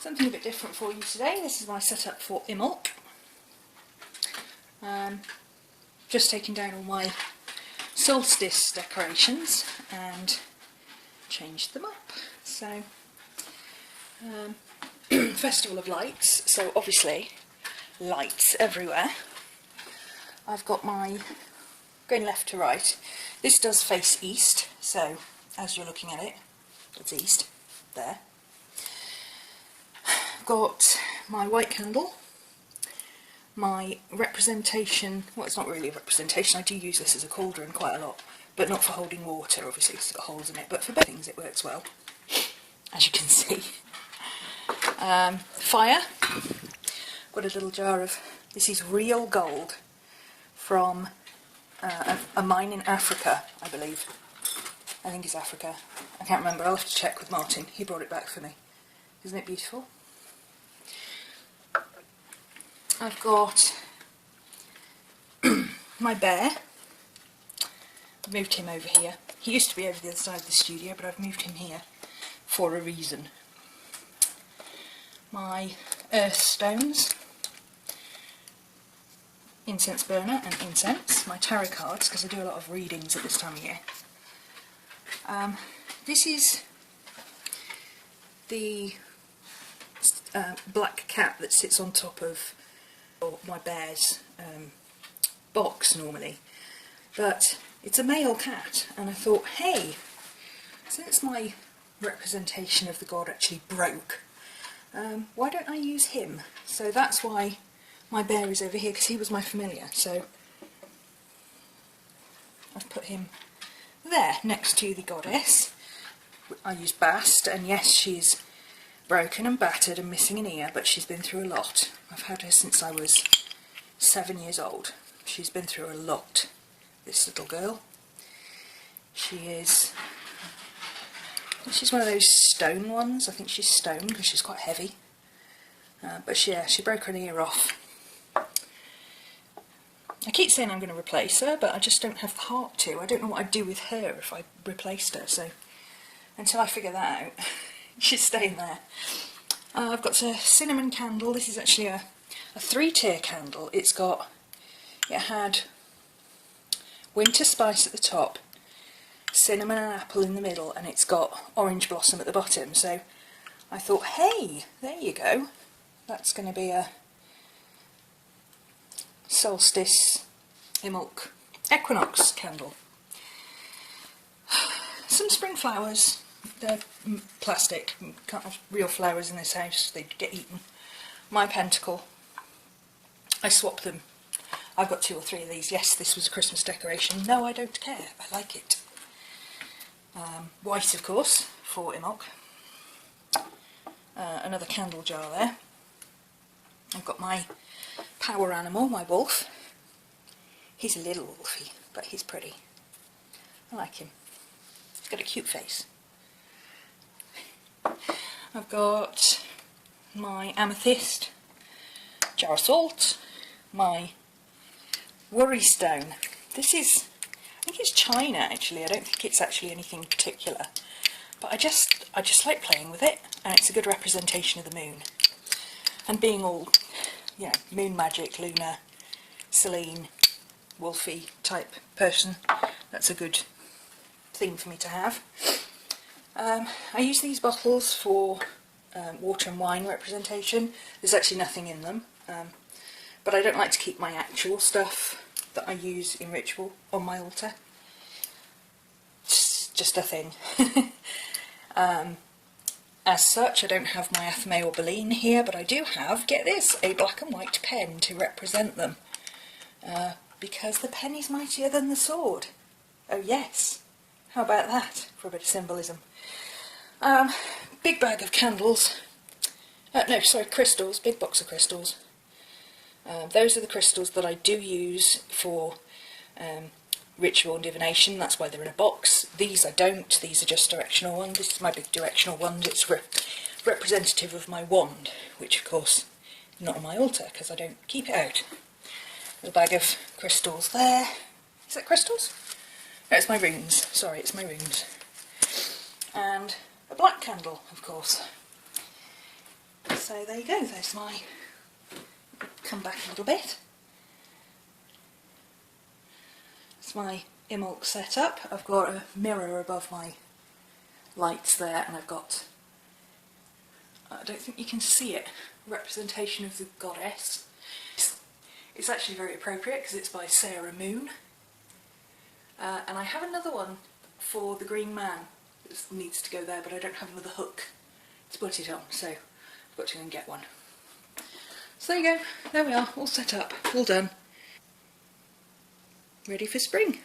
Something a bit different for you today. This is my setup for Imbolc. Just taking down all my solstice decorations and changed them up. So, Festival of Lights, so obviously lights everywhere. I've got my, going left to right, this does face east, so as you're looking at it, it's east, there. I've got my white candle, my representation, well it's not really a representation, I do use this as a cauldron quite a lot, but not for holding water obviously because it's got holes in it, but for both things it works well, as you can see. Fire, got a little jar of, this is real gold from a mine in Africa, I believe. I think it's Africa, I can't remember, I'll have to check with Martin, he brought it back for me. Isn't it beautiful? I've got my bear. I've moved him over here. He used to be over the other side of the studio, but I've moved him here for a reason. My earth stones, incense burner and incense, my tarot cards, because I do a lot of readings at this time of year. This is the black cat that sits on top of my bear's box normally, but it's a male cat, and I thought, hey, since my representation of the god actually broke, why don't I use him? So that's why my bear is over here, because he was my familiar, so I've put him there next to the goddess. I use Bast, and yes, she's broken and battered and missing an ear, but she's been through a lot. I've had her since I was 7 years old. She's been through a lot, this little girl. She's one of those stone ones. I think she's stone because she's quite heavy. But she broke her ear off. I keep saying I'm going to replace her, but I just don't have the heart to. I don't know what I'd do with her if I replaced her, so until I figure that out, she's staying there. I've got a cinnamon candle. This is actually a 3-tier candle. It had winter spice at the top, cinnamon and apple in the middle, and it's got orange blossom at the bottom. So I thought, hey, there you go. That's going to be a solstice Imbolc equinox candle. Some spring flowers. They're plastic, can't have real flowers in this house, they'd get eaten. My pentacle, I swap them. I've got 2 or 3 of these. Yes, this was a Christmas decoration. No, I don't care, I like it. White, of course, for Imbolc. Another candle jar there. I've got my power animal, my wolf. He's a little wolfy, but he's pretty. I like him. He's got a cute face. I've got my amethyst, jar of salt, my worry stone. This is, I think it's china actually, I don't think it's actually anything particular, but I just like playing with it, and it's a good representation of the moon. And being all, you know, moon magic, lunar, Selene, wolfy type person, that's a good thing for me to have. I use these bottles for water and wine representation. There's actually nothing in them, but I don't like to keep my actual stuff that I use in ritual on my altar. It's just a thing. As such, I don't have my Athame or Baleen here, but I do have, get this, a black and white pen to represent them, because the pen is mightier than the sword. Oh yes, how about that for a bit of symbolism? Big bag of candles, no sorry, crystals, big box of crystals. Those are the crystals that I do use for ritual and divination, that's why they're in a box. These I don't, these are just directional ones. This is my big directional wand, it's representative of my wand, which of course is not on my altar because I don't keep it out. There's a bag of crystals there. Is that crystals? No, it's my runes, sorry, it's my runes. And a black candle, of course. So there you go, there's my, come back a little bit. It's my Imbolc setup. I've got a mirror above my lights there, and I've got, I don't think you can see it, representation of the goddess. It's actually very appropriate because it's by Sarah Moon. And I have another one for the Green Man that needs to go there, but I don't have another hook to put it on, so I've got to go and get one. So there you go, there we are, all set up, all done. Ready for spring.